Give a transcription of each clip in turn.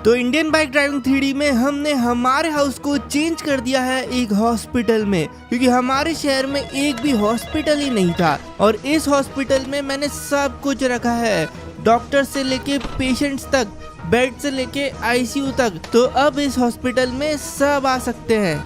तो Indian bike driving 3D में हमने हमारे हाउस को चेंज कर दिया है एक हॉस्पिटल में, क्योंकि हमारे शहर में एक भी हॉस्पिटल ही नहीं था। और इस हॉस्पिटल में मैंने सब कुछ रखा है, डॉक्टर से लेके पेशेंट्स तक, बेड से लेके ICU तक। तो अब इस हॉस्पिटल में सब आ सकते हैं।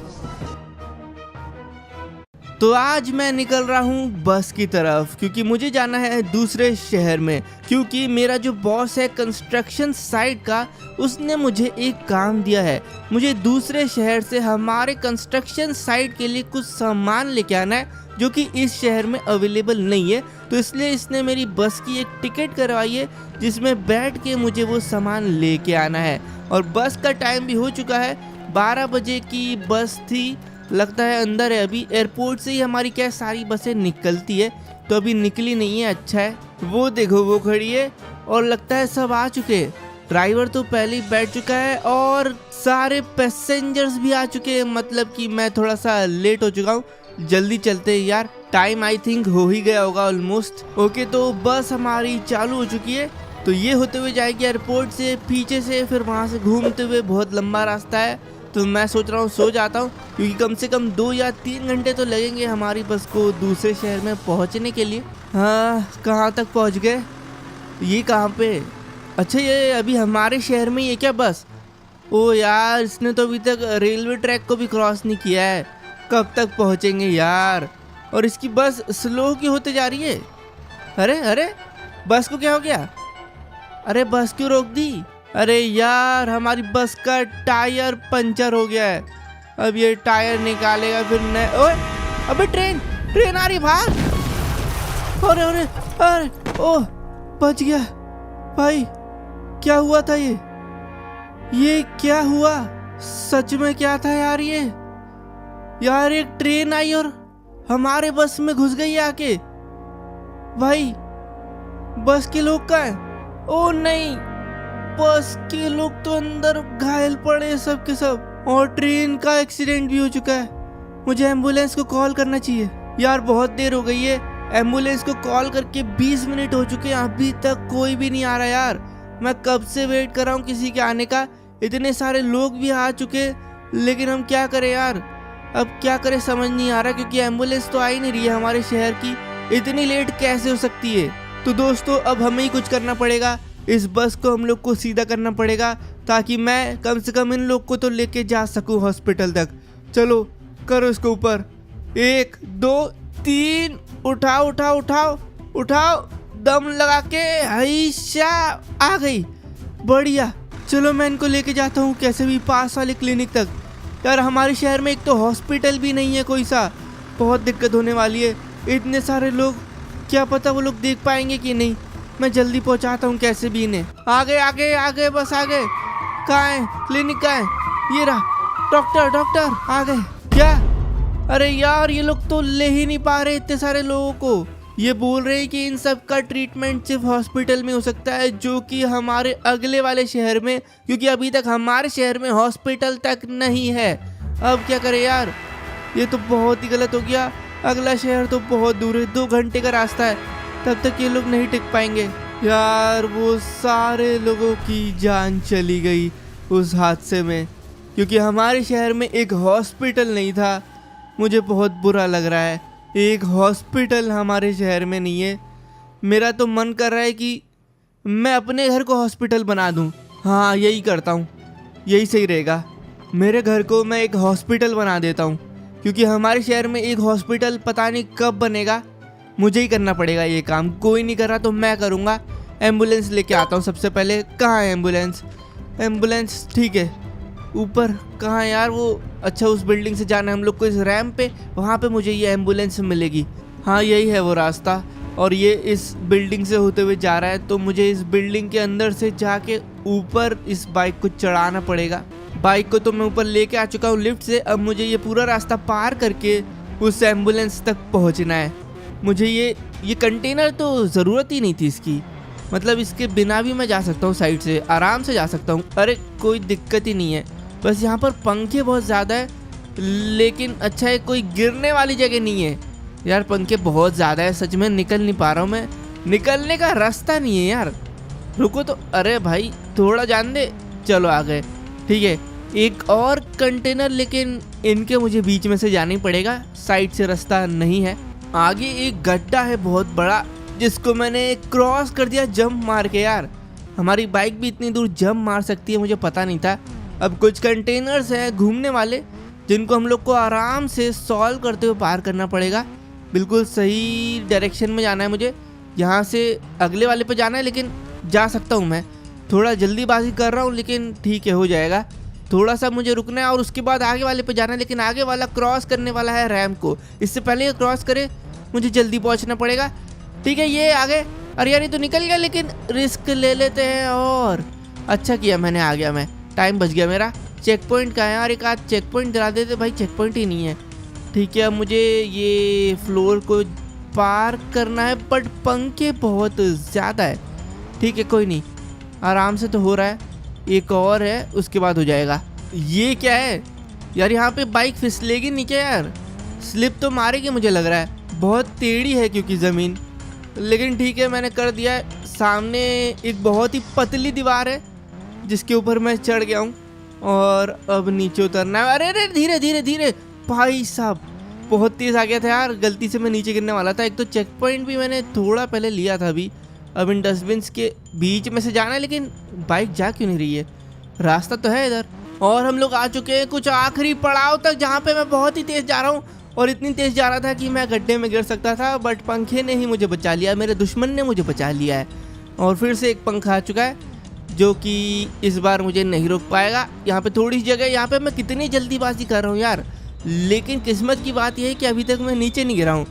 तो आज मैं निकल रहा हूँ बस की तरफ, क्योंकि मुझे जाना है दूसरे शहर में। क्योंकि मेरा जो बॉस है कंस्ट्रक्शन साइट का, उसने मुझे एक काम दिया है। मुझे दूसरे शहर से हमारे कंस्ट्रक्शन साइट के लिए कुछ सामान लेके आना है, जो कि इस शहर में अवेलेबल नहीं है। तो इसलिए इसने मेरी बस की एक टिकट करवाई है, जिसमें बैठ के मुझे वो सामान लेके आना है। और बस का टाइम भी हो चुका है, 12 बजे की बस थी, लगता है अंदर है। अभी एयरपोर्ट से ही हमारी क्या सारी बसें निकलती है, तो अभी निकली नहीं है। अच्छा है, वो देखो वो खड़ी है और लगता है सब आ चुके हैं। ड्राइवर तो पहले ही बैठ चुका है और सारे पैसेंजर्स भी आ चुके हैं। मतलब कि मैं थोड़ा सा लेट हो चुका हूँ। जल्दी चलते हैं यार, टाइम आई थिंक हो ही गया होगा ऑलमोस्ट। ओके, तो बस हमारी चालू हो चुकी है। तो ये होते हुए जाएगी एयरपोर्ट से, पीछे से फिर वहाँ से घूमते हुए। बहुत लंबा रास्ता है, तो मैं सोच रहा हूँ सो जाता हूँ, क्योंकि कम से कम 2 या 3 घंटे तो लगेंगे हमारी बस को दूसरे शहर में पहुँचने के लिए। हाँ, कहाँ तक पहुँच गए? ये कहाँ पे? अच्छा, ये अभी हमारे शहर में ये क्या बस? ओ यार, इसने तो अभी तक रेलवे ट्रैक को भी क्रॉस नहीं किया है। कब तक पहुँचेंगे यार? और इसकी बस स्लो क्यों होते जा रही है? अरे अरे, बस को क्या हो गया? अरे बस क्यों रोक दी? अरे यार, हमारी बस का टायर पंचर हो गया है। अब ये टायर निकालेगा फिर नए। ओए, अबे ट्रेन आ रही, भाग! अरे अरे अरे, ओह, बच गया भाई। क्या हुआ था ये क्या हुआ? सच में क्या था यार ये? यार एक ट्रेन आई और हमारे बस में घुस गई आके। भाई, बस के लोग कहाँ हैं? ओ नहीं, बस के लोग तो अंदर घायल पड़े सब के सब, और ट्रेन का एक्सीडेंट भी हो चुका है। मुझे एम्बुलेंस को कॉल करना चाहिए यार, बहुत देर हो गई है। एम्बुलेंस को कॉल करके 20 मिनट हो चुके हैं, अभी तक कोई भी नहीं आ रहा यार। मैं कब से वेट कर रहा हूँ किसी के आने का। इतने सारे लोग भी आ चुके, लेकिन हम क्या करें यार? अब क्या करें समझ नहीं आ रहा, क्योंकि एम्बुलेंस तो आ ही नहीं रही है हमारे शहर की। इतनी लेट कैसे हो सकती है? तो दोस्तों, अब हमें ही कुछ करना पड़ेगा। इस बस को हम लोग को सीधा करना पड़ेगा, ताकि मैं कम से कम इन लोग को तो लेके जा सकूं हॉस्पिटल तक। चलो करो इसको ऊपर, 1 2 3, उठाओ उठाओ उठाओ उठाओ, दम लगा के। हैशा, आ गई, बढ़िया। चलो मैं इनको लेके जाता हूँ कैसे भी पास वाले क्लिनिक तक। यार हमारे शहर में एक तो हॉस्पिटल भी नहीं है कोई सा, बहुत दिक्कत होने वाली है। इतने सारे लोग, क्या पता वो लोग देख पाएंगे कि नहीं। मैं जल्दी पहुंचाता हूँ कैसे भी इन्हें। आगे आगे आगे, बस आगे। कहाँ है क्लिनिक? कहाँ है? ये रहा। डॉक्टर आ गए क्या? अरे यार, ये लोग तो ले ही नहीं पा रहे इतने सारे लोगों को। ये बोल रहे हैं कि इन सब का ट्रीटमेंट सिर्फ हॉस्पिटल में हो सकता है, जो कि हमारे अगले वाले शहर में, क्योंकि अभी तक हमारे शहर में हॉस्पिटल तक नहीं है। अब क्या करें यार, ये तो बहुत ही गलत हो गया। अगला शहर तो बहुत दूर है, 2 घंटे का रास्ता है, तब तक ये लोग नहीं टिक पाएंगे। यार वो सारे लोगों की जान चली गई उस हादसे में, क्योंकि हमारे शहर में एक हॉस्पिटल नहीं था। मुझे बहुत बुरा लग रहा है, एक हॉस्पिटल हमारे शहर में नहीं है। मेरा तो मन कर रहा है कि मैं अपने घर को हॉस्पिटल बना दूं। हाँ, यही करता हूँ, यही सही रहेगा। मेरे घर को मैं एक हॉस्पिटल बना देता हूँ, क्योंकि हमारे शहर में एक हॉस्पिटल पता नहीं कब बनेगा। मुझे ही करना पड़ेगा ये काम, कोई नहीं कर रहा तो मैं करूँगा। एम्बुलेंस लेके आता हूँ सबसे पहले। कहाँ है एम्बुलेंस? ठीक है, ऊपर कहाँ है यार वो? अच्छा, उस बिल्डिंग से जाना है हम लोग को, इस रैंप पे, वहाँ पे मुझे ये एम्बुलेंस मिलेगी। हाँ, यही है वो रास्ता, और ये इस बिल्डिंग से होते हुए जा रहा है। तो मुझे इस बिल्डिंग के अंदर से जाके ऊपर इस बाइक को चढ़ाना पड़ेगा। बाइक को तो मैं ऊपर लेके आ चुका हूँ लिफ्ट से। अब मुझे ये पूरा रास्ता पार करके उस एम्बुलेंस तक पहुँचना है। मुझे ये कंटेनर तो ज़रूरत ही नहीं थी इसकी, मतलब इसके बिना भी मैं जा सकता हूँ, साइड से आराम से जा सकता हूँ। अरे कोई दिक्कत ही नहीं है, बस यहाँ पर पंखे बहुत ज़्यादा है, लेकिन अच्छा है कोई गिरने वाली जगह नहीं है। यार पंखे बहुत ज़्यादा है, सच में निकल नहीं पा रहा हूँ मैं, निकलने का रास्ता नहीं है यार। रुको तो, अरे भाई थोड़ा जान दे, चलो आ गए। ठीक है, एक और कंटेनर, लेकिन इनके मुझे बीच में से जाना ही पड़ेगा, साइड से रास्ता नहीं है। आगे एक गड्ढा है बहुत बड़ा, जिसको मैंने क्रॉस कर दिया जंप मार के। यार हमारी बाइक भी इतनी दूर जंप मार सकती है, मुझे पता नहीं था। अब कुछ कंटेनर्स हैं घूमने वाले, जिनको हम लोग को आराम से सॉल्व करते हुए पार करना पड़ेगा। बिल्कुल सही डायरेक्शन में जाना है मुझे, यहाँ से अगले वाले पे जाना है, लेकिन जा सकता हूँ मैं। थोड़ा जल्दीबाजी कर रहा हूँ, लेकिन ठीक है, हो जाएगा। थोड़ा सा मुझे रुकना है और उसके बाद आगे वाले पे जाना है, लेकिन आगे वाला क्रॉस करने वाला है रैंप को। इससे पहले ये क्रॉस करे मुझे जल्दी पहुँचना पड़ेगा। ठीक है, ये आगे, अरे यार ये तो निकल गया, लेकिन रिस्क ले लेते हैं। और अच्छा किया मैंने, आ गया मैं, टाइम बच गया मेरा। चेक पॉइंट का है यार, एक आध चेक पॉइंट दिला देते भाई, चेक पॉइंट ही नहीं है। ठीक है, अब मुझे ये फ्लोर को पार करना है, बट पंखे बहुत ज़्यादा है। ठीक है, कोई नहीं, आराम से तो हो रहा है। एक और है, उसके बाद हो जाएगा। ये क्या है यार, यहाँ पे बाइक फिसलेगी नहीं क्या यार? स्लिप तो मारेगी मुझे लग रहा है, बहुत टेढ़ी है क्योंकि ज़मीन। लेकिन ठीक है, मैंने कर दिया है। सामने एक बहुत ही पतली दीवार है, जिसके ऊपर मैं चढ़ गया हूँ और अब नीचे उतरना है। अरे अरे धीरे धीरे धीरे, भाई साहब बहुत तेज़ आ गया था यार, गलती से मैं नीचे गिरने वाला था। एक तो चेक पॉइंट भी मैंने थोड़ा पहले लिया था अभी। अब इन डस्टबिन के बीच में से जाना है, लेकिन बाइक जा क्यों नहीं रही है? रास्ता तो है इधर। और हम लोग आ चुके हैं कुछ आखिरी पड़ाव तक, जहाँ पे मैं बहुत ही तेज़ जा रहा हूँ। और इतनी तेज़ जा रहा था कि मैं गड्ढे में गिर सकता था, बट पंखे ने ही मुझे बचा लिया, मेरे दुश्मन ने मुझे बचा लिया है। और फिर से एक पंखा आ चुका है, जो कि इस बार मुझे नहीं रोक पाएगा। यहाँ पे थोड़ी सी जगह, यहाँ पे मैं कितनी जल्दीबाजी कर रहा हूँ यार। लेकिन किस्मत की बात यह है कि अभी तक मैं नीचे नहीं गिरा हूँ,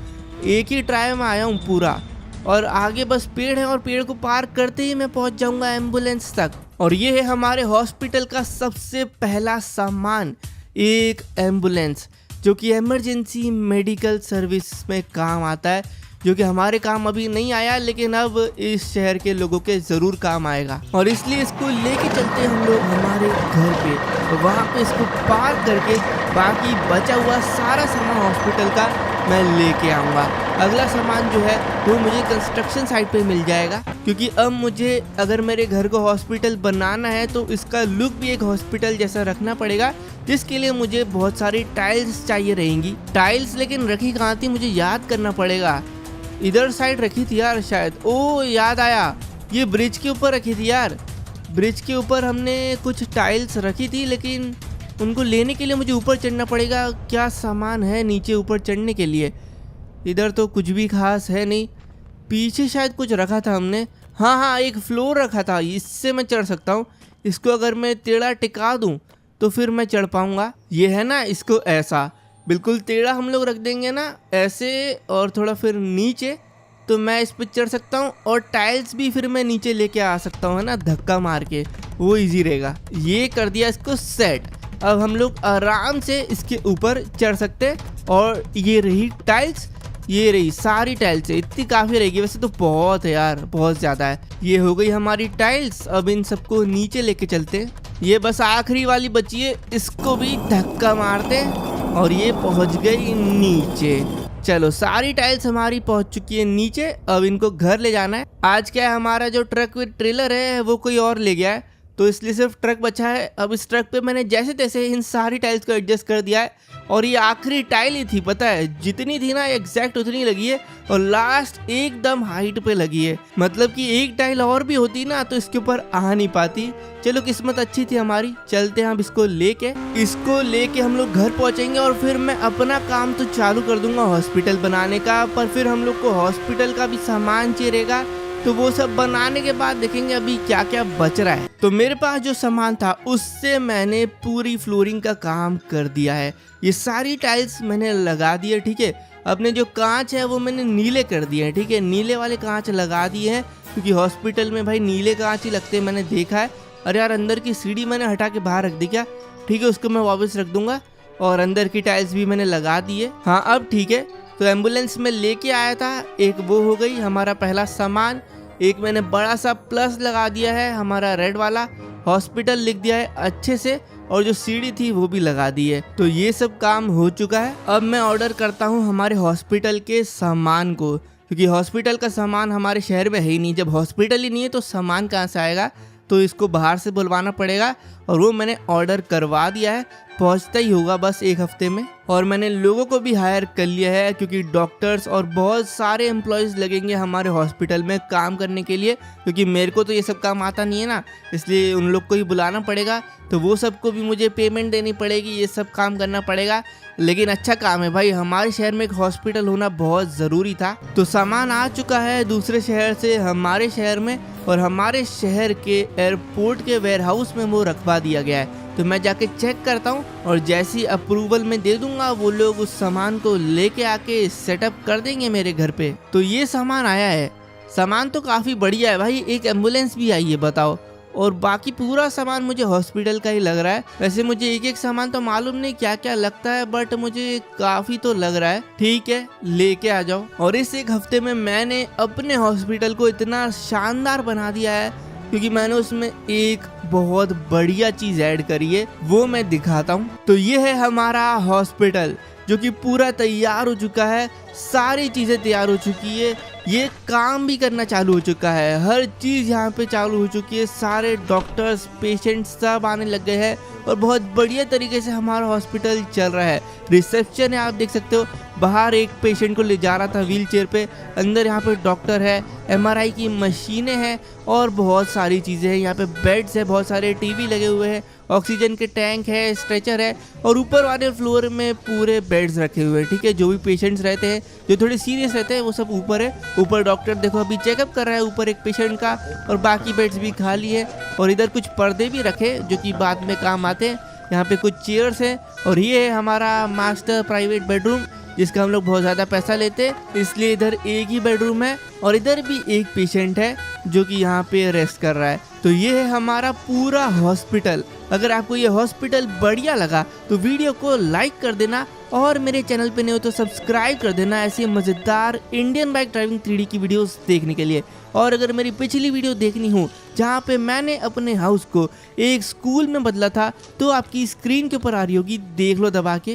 एक ही ट्राई में आया हूँ पूरा। और आगे बस पेड़ है, और पेड़ को पार करते ही मैं पहुँच जाऊँगा एम्बुलेंस तक। और ये है हमारे हॉस्पिटल का सबसे पहला सामान, एक एम्बुलेंस, जो कि इमरजेंसी मेडिकल सर्विस में काम आता है, जो कि हमारे काम अभी नहीं आया, लेकिन अब इस शहर के लोगों के ज़रूर काम आएगा। और इसलिए इसको लेके चलते हैं हम लोग हमारे घर पे, तो वहाँ पे इसको पार करके बाकी बचा हुआ सारा सामान हॉस्पिटल का मैं लेके आऊँगा। अगला सामान जो है वो मुझे कंस्ट्रक्शन साइट पे मिल जाएगा, क्योंकि अब मुझे अगर मेरे घर को हॉस्पिटल बनाना है तो इसका लुक भी एक हॉस्पिटल जैसा रखना पड़ेगा, जिसके लिए मुझे बहुत सारी टाइल्स चाहिए रहेंगी। टाइल्स लेकिन रखी कहाँ थी, मुझे याद करना पड़ेगा। इधर साइड रखी थी यार शायद। ओ याद आया, ये ब्रिज के ऊपर रखी थी यार। ब्रिज के ऊपर हमने कुछ टाइल्स रखी थी, लेकिन उनको लेने के लिए मुझे ऊपर चढ़ना पड़ेगा। क्या सामान है नीचे ऊपर चढ़ने के लिए? इधर तो कुछ भी खास है नहीं। पीछे शायद कुछ रखा था हमने, हाँ हाँ एक फ्लोर रखा था, इससे मैं चढ़ सकता हूँ। इसको अगर मैं टेढ़ा टिका दूँ तो फिर मैं चढ़ पाऊँगा। ये है ना, इसको ऐसा बिल्कुल टेढ़ा हम लोग रख देंगे ना ऐसे, और थोड़ा फिर नीचे, तो मैं इस पर चढ़ सकता हूँ। और टाइल्स भी फिर मैं नीचे लेके आ सकता हूँ, है ना, धक्का मार के, वो इजी रहेगा। ये कर दिया इसको सेट। अब हम लोग आराम से इसके ऊपर चढ़ सकते हैं। और ये रही टाइल्स, ये रही सारी टाइल्स है, इतनी काफ़ी रहेगी। वैसे तो बहुत है यार, बहुत ज़्यादा है। ये हो गई हमारी टाइल्स। अब इन सबको नीचे लेके चलते हैं। ये बस आखिरी वाली बची है, इसको भी धक्का मारते हैं और ये पहुंच गई नीचे। चलो सारी टाइल्स हमारी पहुंच चुकी है नीचे। अब इनको घर ले जाना है। आज क्या है, हमारा जो ट्रक विद ट्रेलर है वो कोई और ले गया है, तो इसलिए सिर्फ ट्रक बचा है। अब इस ट्रक पे मैंने जैसे तैसे इन सारी टाइल्स को एडजस्ट कर दिया है। और ये आखिरी टाइल ही थी, पता है, जितनी थी ना एग्जैक्ट उतनी लगी है, और लास्ट एकदम हाइट पे लगी है। मतलब कि एक टाइल और भी होती ना तो इसके ऊपर आ नहीं पाती। चलो किस्मत अच्छी थी हमारी। चलते हैं अब इसको लेके हम लोग घर पहुंचेंगे, और फिर मैं अपना काम तो चालू कर दूंगा हॉस्पिटल बनाने का। पर फिर हम लोग को हॉस्पिटल का भी सामान चाहिएगा, तो वो सब बनाने के बाद देखेंगे अभी क्या क्या बच रहा है। तो मेरे पास जो सामान था उससे मैंने पूरी फ्लोरिंग का काम कर दिया है। ये सारी टाइल्स मैंने लगा दी है, ठीक है। अपने जो कांच है वो मैंने नीले कर दिए हैं, ठीक है, नीले वाले कांच लगा दिए हैं, क्योंकि हॉस्पिटल में भाई नीले कांच ही लगते हैं, मैंने देखा है। अरे यार अंदर की सीढ़ी मैंने हटा के बाहर रख दी क्या? ठीक है, उसको मैं वापस रख दूंगा। और अंदर की टाइल्स भी मैंने लगा दी है। हाँ अब ठीक है। तो एम्बुलेंस में लेके आया था, एक वो हो गई हमारा पहला सामान। एक मैंने बड़ा सा प्लस लगा दिया है, हमारा रेड वाला हॉस्पिटल लिख दिया है अच्छे से, और जो सीढ़ी थी वो भी लगा दी है। तो ये सब काम हो चुका है। अब मैं ऑर्डर करता हूँ हमारे हॉस्पिटल के सामान को, क्योंकि हॉस्पिटल का सामान हमारे शहर में है ही नहीं। जब हॉस्पिटल ही नहीं है तो सामान कहाँ से आएगा? तो इसको बाहर से बुलवाना पड़ेगा और वो मैंने ऑर्डर करवा दिया है, पहुंचता ही होगा बस 1 हफ्ते में। और मैंने लोगों को भी हायर कर लिया है क्योंकि डॉक्टर्स और बहुत सारे एम्प्लॉयज़ लगेंगे हमारे हॉस्पिटल में काम करने के लिए, क्योंकि मेरे को तो ये सब काम आता नहीं है ना, इसलिए उन लोग को ही बुलाना पड़ेगा। तो वो सबको भी मुझे पेमेंट देनी पड़ेगी, ये सब काम करना पड़ेगा। लेकिन अच्छा काम है भाई, हमारे शहर में एक हॉस्पिटल होना बहुत ज़रूरी था। तो सामान आ चुका है दूसरे शहर से हमारे शहर में, और हमारे शहर के एयरपोर्ट के वेयरहाउस में वो रखवा दिया गया है। तो मैं जाके चेक करता हूँ और जैसी अप्रूवल में दे दूंगा वो लोग उस सामान को लेके आके सेटअप कर देंगे मेरे घर पे। तो ये सामान आया है, सामान तो काफ़ी बढ़िया है भाई, एक एम्बुलेंस भी आई है बताओ, और बाकी पूरा सामान मुझे हॉस्पिटल का ही लग रहा है। वैसे मुझे एक एक सामान तो मालूम नहीं क्या क्या लगता है, बट मुझे काफ़ी तो लग रहा है। ठीक है, लेके आ जाओ। और इस 1 हफ्ते में मैंने अपने हॉस्पिटल को इतना शानदार बना दिया है क्योंकि मैंने उसमें एक बहुत बढ़िया चीज़ ऐड करी है, वो मैं दिखाता हूँ। तो ये है हमारा हॉस्पिटल जो कि पूरा तैयार हो चुका है, सारी चीज़ें तैयार हो चुकी है, ये काम भी करना चालू हो चुका है, हर चीज़ यहाँ पे चालू हो चुकी है, सारे डॉक्टर्स पेशेंट्स सब आने लग गए हैं और बहुत बढ़िया तरीके से हमारा हॉस्पिटल चल रहा है। रिसेप्शन है, आप देख सकते हो, बाहर एक पेशेंट को ले जा रहा था व्हील चेयर पे, अंदर यहाँ पे डॉक्टर है, MRI की मशीनें हैं और बहुत सारी चीज़ें हैं। यहाँ पे बेड्स है, बहुत सारे टीवी लगे हुए हैं, ऑक्सीजन के टैंक है, स्ट्रेचर है, और ऊपर वाले फ्लोर में पूरे बेड्स रखे हुए हैं। ठीक है, जो भी पेशेंट्स रहते हैं जो थोड़े सीरियस रहते हैं वो सब ऊपर है। ऊपर डॉक्टर देखो अभी चेकअप कर रहा है ऊपर एक पेशेंट का, और बाकी बेड्स भी खाली है। और इधर कुछ पर्दे भी रखे जो कि बाद में काम आते हैं। यहाँ पे कुछ चेयर्स हैं, और ये है हमारा मास्टर प्राइवेट बेडरूम जिसका हम लोग बहुत ज़्यादा पैसा लेते हैं, इसलिए इधर एक ही बेडरूम है, और इधर भी एक पेशेंट है जो कि यहाँ पे रेस्ट कर रहा है। तो ये है हमारा पूरा हॉस्पिटल। अगर आपको ये हॉस्पिटल बढ़िया लगा तो वीडियो को लाइक कर देना, और मेरे चैनल पे नहीं हो तो सब्सक्राइब कर देना ऐसी मज़ेदार इंडियन बाइक ड्राइविंग 3D की वीडियोस देखने के लिए। और अगर मेरी पिछली वीडियो देखनी हो जहाँ पे मैंने अपने हाउस को एक स्कूल में बदला था तो आपकी स्क्रीन के ऊपर आ रही होगी, देख लो दबा के।